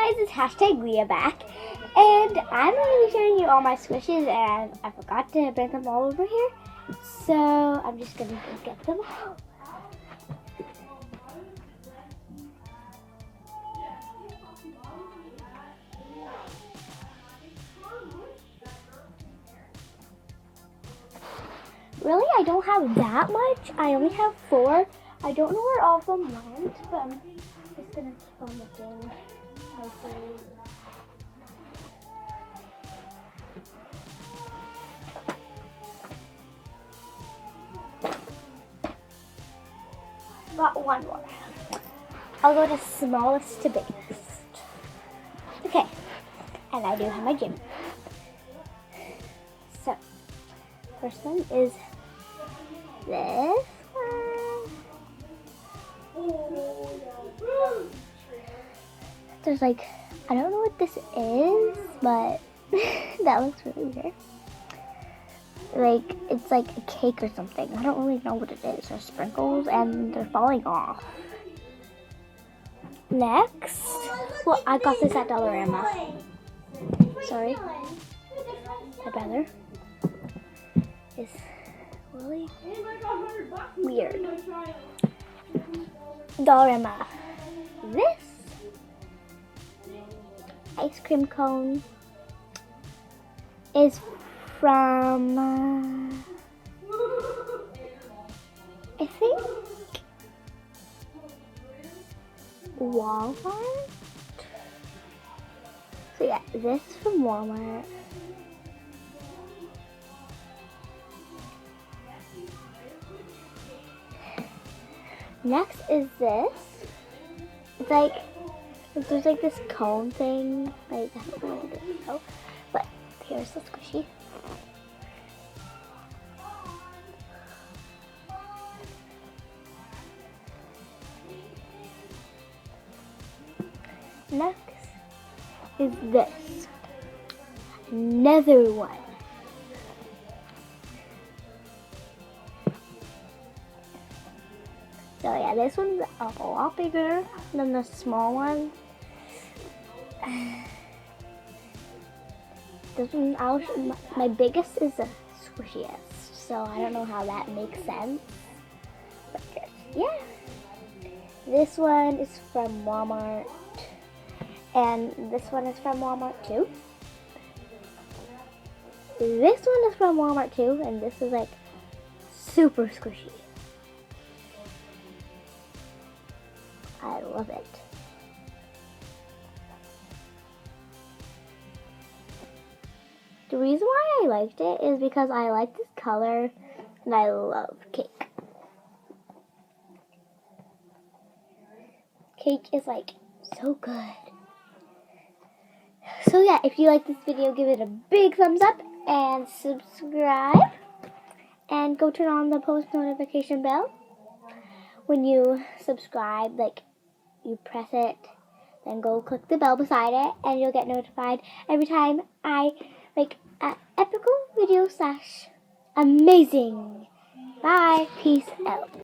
guys, it's hashtag Leah back, and I'm going to be showing you all my squishes, and I forgot to bring them all over here, so I'm just going to go get them all. Really, I don't have that much. I only have 4. I don't know where all of them went, but I'm just going to keep on looking. Got one more. I'll go to smallest to biggest. Okay, and I do have my gym. So, first one is this one. There's like, I don't know what this is, but that looks really weird. Like, it's like a cake or something. I don't really know what it is. There's sprinkles and they're falling off. Next, well, I got this at Dollarama. Sorry, my brother is really weird. Dollarama. This ice cream cone is from I think Walmart. So yeah, this from Walmart. Next is this. It's like, there's like this cone thing. Like, I don't know what it is. Oh, but here's the squishy. Next is this. Another one. So yeah, this one's a lot bigger than the small one. This one, my biggest is the squishiest, so I don't know how that makes sense. But yeah, this one is from Walmart, and this one is from Walmart too. This one is from Walmart too, and this is like super squishy. I love it. The reason why I liked it is because I like this color and I love cake. Cake is like so good. So yeah, if you like this video, give it a big thumbs up and subscribe. And go turn on the post notification bell. When you subscribe, like, you press it, then go click the bell beside it, and you'll get notified every time I make an epical video / amazing. Bye. Peace out.